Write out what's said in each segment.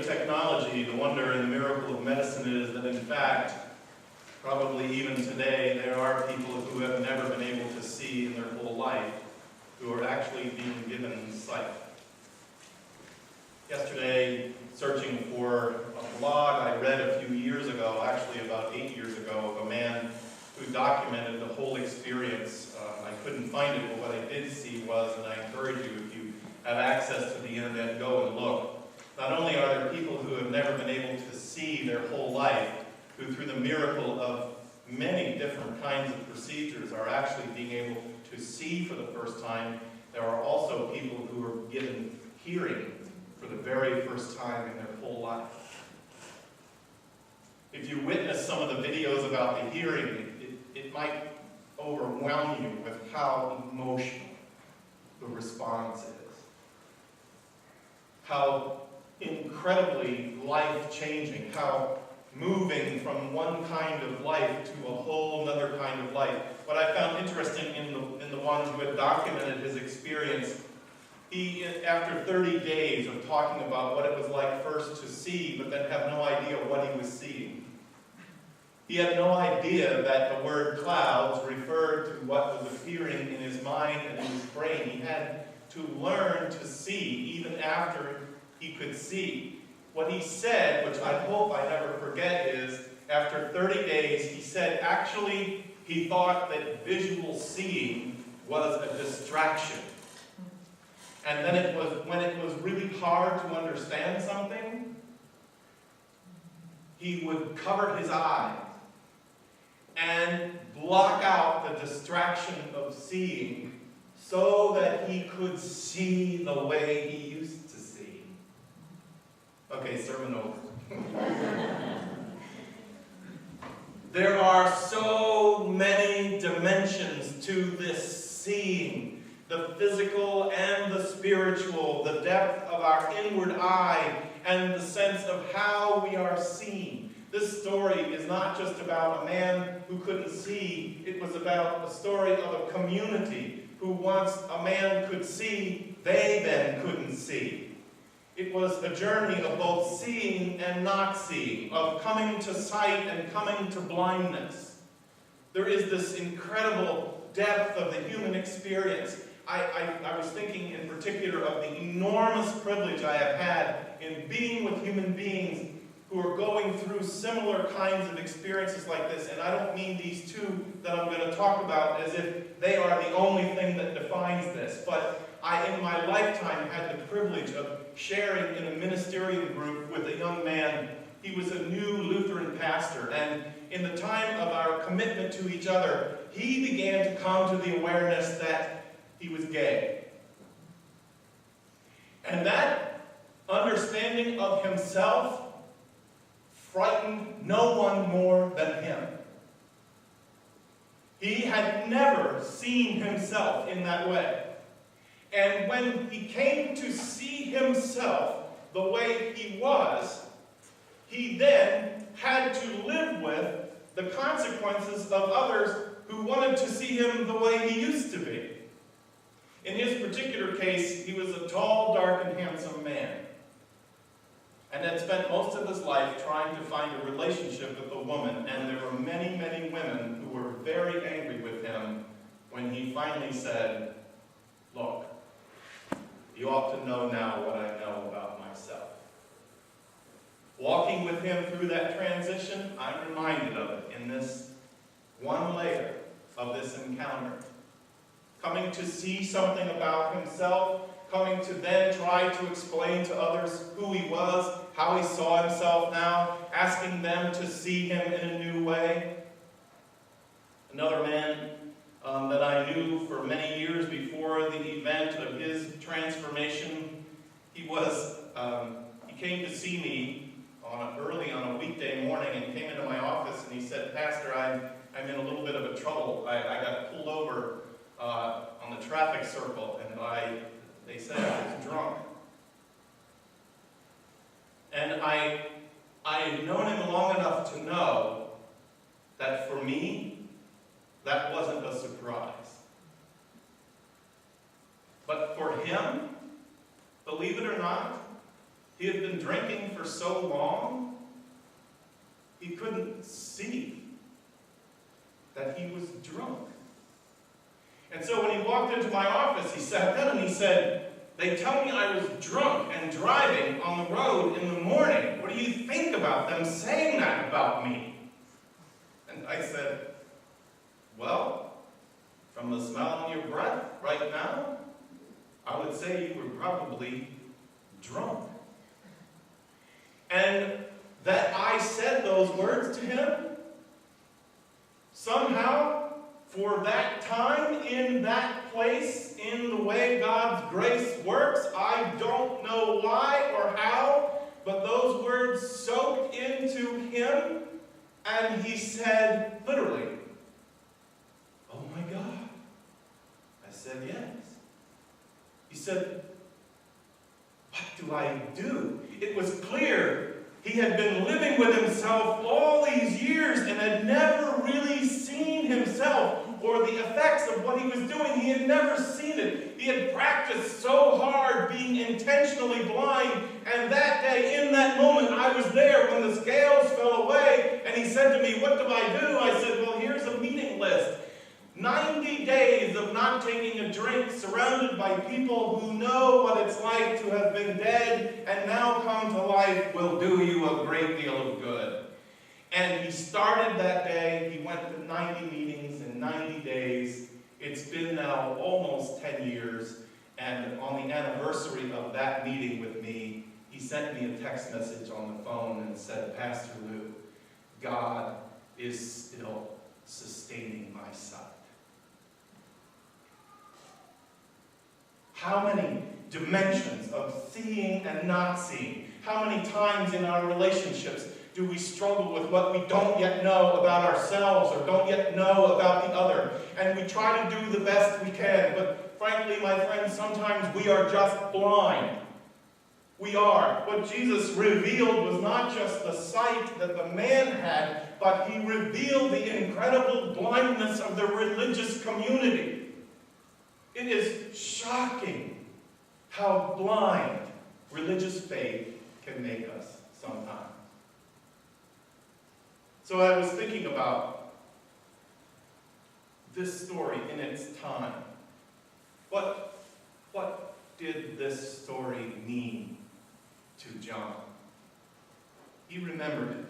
technology, the wonder and the miracle of medicine is that, in fact, probably even today, there are people who have never been able to see in their whole life who are actually being given sight. Yesterday, searching for a blog I read a few years ago, actually about 8 years ago, of a man who documented the whole experience. I couldn't find it, but what I did see was, and I encourage you, if you have access to the internet, go and look. Not only are there people who have never been able to see their whole life, who through the miracle of many different kinds of procedures are actually being able to see for the first time, there are also people who are given hearing for the very first time in their whole life. If you witness some of the videos about the hearing, it might overwhelm you with how emotional the response is. How incredibly life-changing, how moving from one kind of life to a whole other kind of life. What I found interesting in the ones who had documented his experience, he, after 30 days of talking about what it was like first to see, but then have no idea what he was seeing. He had no idea that the word clouds referred to what was appearing in his mind and in his brain. He had to learn to see even after he could see. What he said, which I hope I never forget, is after 30 days, he said actually he thought that visual seeing was a distraction. And then it was when it was really hard to understand something, he would cover his eyes and block out the distraction of seeing so that he could see the way he used to see. Okay, sermon over. There are so many dimensions to this seeing. The physical and the spiritual, the depth of our inward eye, and the sense of how we are seen. This story is not just about a man who couldn't see. It was about a story of a community who once a man could see, they then couldn't see. It was a journey of both seeing and not seeing, of coming to sight and coming to blindness. There is this incredible depth of the human experience. I was thinking in particular of the enormous privilege I have had in being with human beings who are going through similar kinds of experiences like this. And I don't mean these two that I'm going to talk about as if they are the only thing that defines this. But I, in my lifetime, had the privilege of sharing in a ministerial group with a young man. He was a new Lutheran pastor. And in the time of our commitment to each other, he began to come to the awareness that he was gay. And that understanding of himself frightened no one more than him. He had never seen himself in that way. And when he came to see himself the way he was, he then had to live with the consequences of others who wanted to see him the way he used to be. In his particular case, he was a tall, dark, and handsome man, and had spent most of his life trying to find a relationship with a woman, and there were many, many women who were very angry with him when he finally said, "Look, you ought to know now what I know about myself." Walking with him through that transition, I'm reminded of it in this one layer of this encounter. Coming to see something about himself, coming to then try to explain to others who he was, how he saw himself now, asking them to see him in a new way. Another man that I knew for many years before the event of his transformation, he came to see me early on a weekday morning, and he came into my office and he said, "Pastor, I'm in a little bit of a trouble. I got pulled over on the traffic circle, and they said I was drunk." And I had known him long enough to know that for me, that wasn't a surprise. But for him, believe it or not, He had been drinking for so long, he couldn't see that he was drunk. And so when he walked into my office, he sat down and he said, "They tell me I was drunk and driving on the road in the morning. What do you think about them saying that about me?" And I said, "Well, from the smell in your breath right now, I would say you were probably drunk." And that I said those words to him, somehow, for that time, in that place, in the way God's grace works, I don't know why or how, but those words soaked into him, and he said, literally, "Oh my God." I said, "Yes." He said, "What do I do?" It was clear he had been living with himself all these years and had never really seen himself or the effects of what he was doing. He had never seen it. He had practiced so hard being intentionally blind, and that day, in that moment, I was there when the scales fell away, and he said to me, "What do I do?" I said, "Well, here's a meeting list. 90 days of not taking a drink, surrounded by people who know what it's like to have been dead and now come to life, will do you a great deal of good." And he started that day. He went to 90 meetings in 90 days. It's been now almost 10 years. And on the anniversary of that meeting with me, he sent me a text message on the phone and said, "Pastor Lou, God is still sustaining my sight." How many dimensions of seeing and not seeing? How many times in our relationships do we struggle with what we don't yet know about ourselves or don't yet know about the other? And we try to do the best we can, but frankly, my friends, sometimes we are just blind. We are. What Jesus revealed was not just the sight that the man had, but he revealed the incredible blindness of the religious community. It is shocking how blind religious faith can make us sometimes. So I was thinking about this story in its time. What did this story mean to John? He remembered it.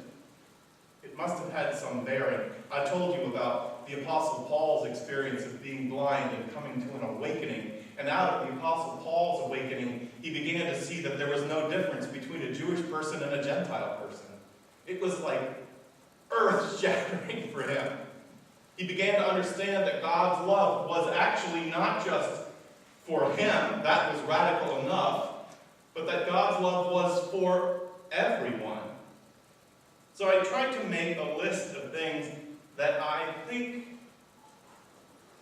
It must have had some bearing. I told you about the Apostle Paul's experience of being blind and coming to an awakening. And out of the Apostle Paul's awakening, he began to see that there was no difference between a Jewish person and a Gentile person. It was like earth-shattering for him. He began to understand that God's love was actually not just for him, that was radical enough, but that God's love was for everyone. So I tried to make a list of things that I think,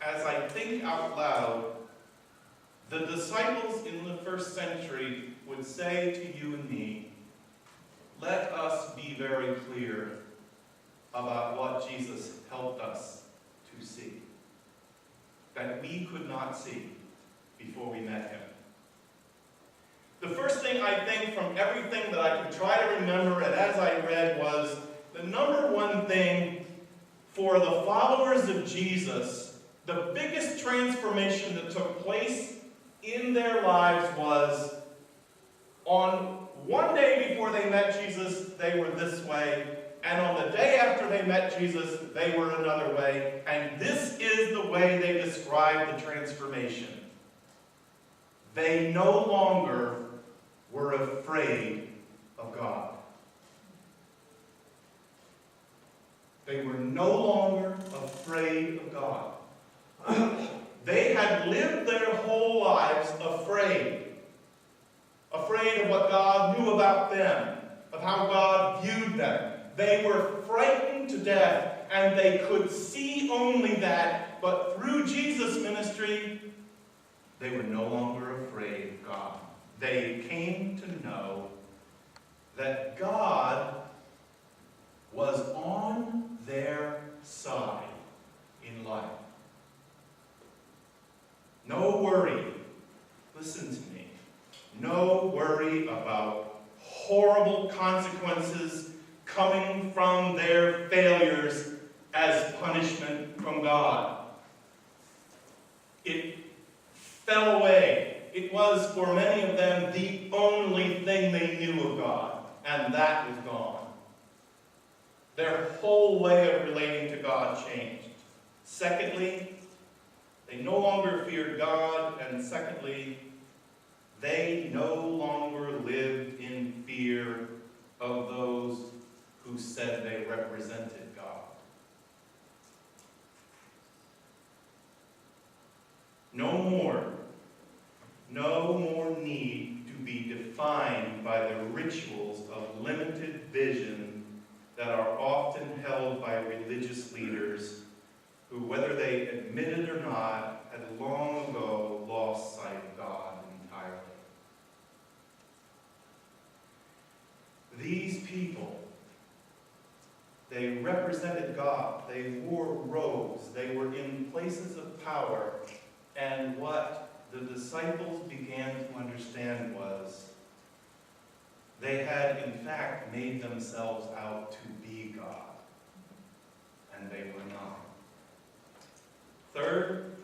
as I think out loud, the disciples in the first century would say to you and me, let us be very clear about what Jesus helped us to see, that we could not see before we met him. The first thing I think from everything that I could try to remember and as I read was the number one thing for the followers of Jesus, the biggest transformation that took place in their lives was on one day before they met Jesus, they were this way, and on the day after they met Jesus, they were another way, and this is the way they described the transformation. They no longer were afraid of God. They were no longer afraid of God. They had lived their whole lives afraid. Afraid of what God knew about them, of how God viewed them. They were frightened to death, and they could see only that, but through Jesus' ministry, they were no longer afraid of God. They came to know that God was on their side in life. No worry, listen to me, no worry about horrible consequences coming from their failures as punishment from God. It fell away. It was, for many of them, the only thing they knew of God, and that was gone. Their whole way of relating to God changed. Secondly, they no longer feared God, and secondly, they no longer lived in fear of those who said they represented God. No more need to be defined by the rituals of limited vision that are often held by religious leaders who, whether they admit it or not, had long ago lost sight of God entirely. These people, they represented God. They wore robes. They were in places of power. And what the disciples began to understand was they had, in fact, made themselves out to be God. And they were not. Third,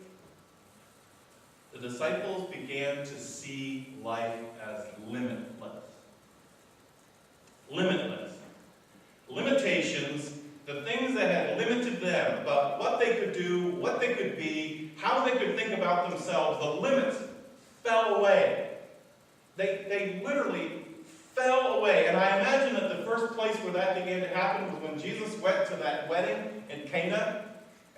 the disciples began to see life as limitless. Limitless. Limitations, the things that had limited them about what they could do, what they could be, how they could think about themselves, the limits fell away. They literally fell away. And I imagine that the first place where that began to happen was when Jesus went to that wedding in Cana,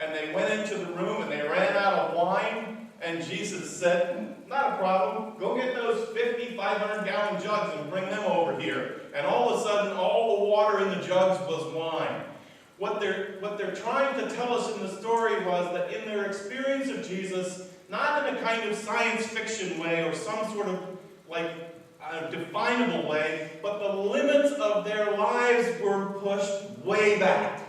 and they went into the room and they ran out of wine, and Jesus said, not a problem, go get those 500-gallon jugs and bring them over here. And all of a sudden, all the water in the jugs was wine. What they're trying to tell us in the story was that in their experience of Jesus, not in a kind of science fiction way or some sort of definable way, but the limits of their lives were pushed way back.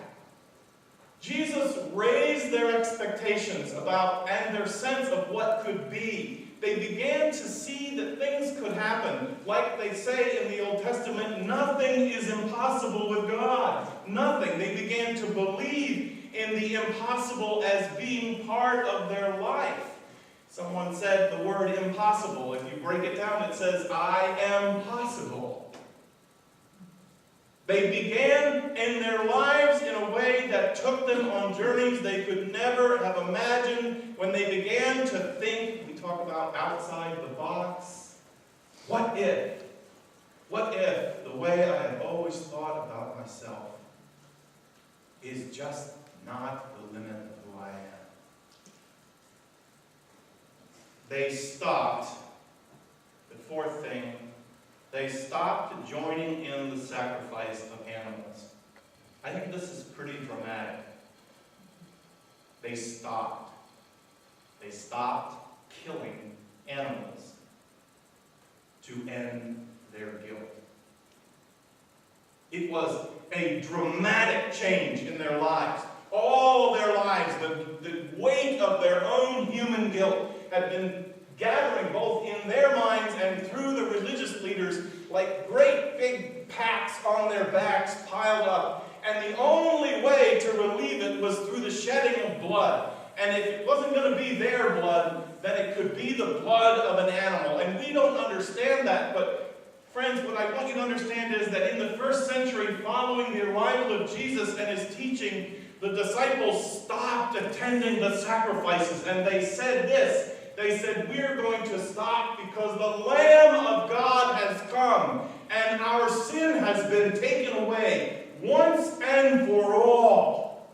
Jesus raised their expectations about and their sense of what could be. They began to see that things could happen. Like they say in the Old Testament, nothing is impossible with God. Nothing. They began to believe in the impossible as being part of their life. Someone said the word impossible. If you break it down, it says, I am possible. They began in their lives in a way that took them on journeys they could never have imagined. When they began to think, we talk about outside the box. What if the way I have always thought about myself is just not the limit of who I am? They stopped. The fourth thing, they stopped joining in the sacrifice of animals. I think this is pretty dramatic. They stopped. They stopped killing animals to end their guilt. It was a dramatic change in their lives. All their lives, the weight of their own human guilt had been gathering both in their minds and through the religious leaders like great big packs on their backs piled up. And the only way to relieve it was through the shedding of blood. And if it wasn't going to be their blood, then it could be the blood of an animal. And we don't understand that, but friends, what I want you to understand is that in the first century, following the arrival of Jesus and his teaching, the disciples stopped attending the sacrifices, and they said this. They said, we're going to stop because the Lamb of God has come, and our sin has been taken away once and for all.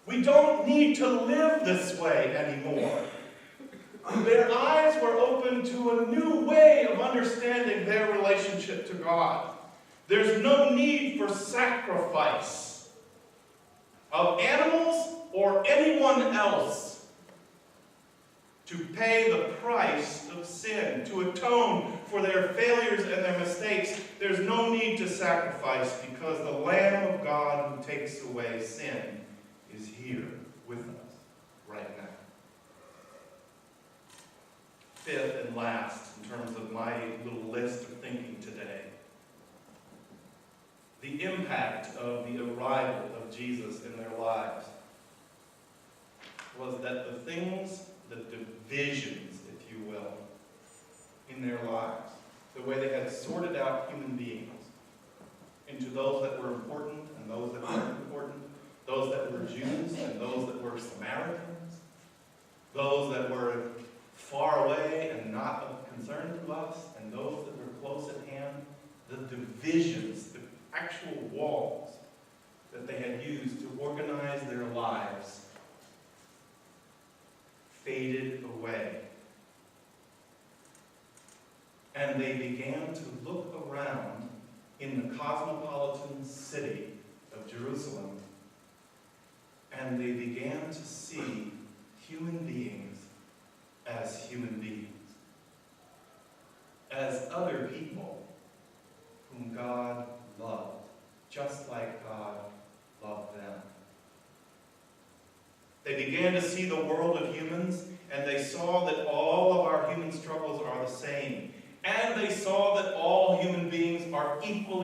We don't need to live this way anymore. Their eyes were open to a new way of understanding their relationship to God. There's no need for sacrifice of animals or anyone else to pay the price of sin, to atone for their failures and their mistakes. There's no need to sacrifice because the Lamb of God who takes away sin is here with us right now. Fifth and last, in terms of my little list of thinking today, the impact of the arrival of Jesus in their lives was that the things, the divisions, if you will, in their lives, the way they had sorted out human beings into those that were important and those that weren't important, those that were Jews and those that were Samaritans, those that were far away and not of concern to us, and those that were close at hand, the divisions, the actual walls that they had used to organize their lives faded away. And they began to look around in the cosmopolitan city of Jerusalem, and they began to see human beings as human beings, as other people whom God loved, just like God loved them. They began to see the world of humans, and they saw that all of our human struggles are the same. And they saw that all human beings are equally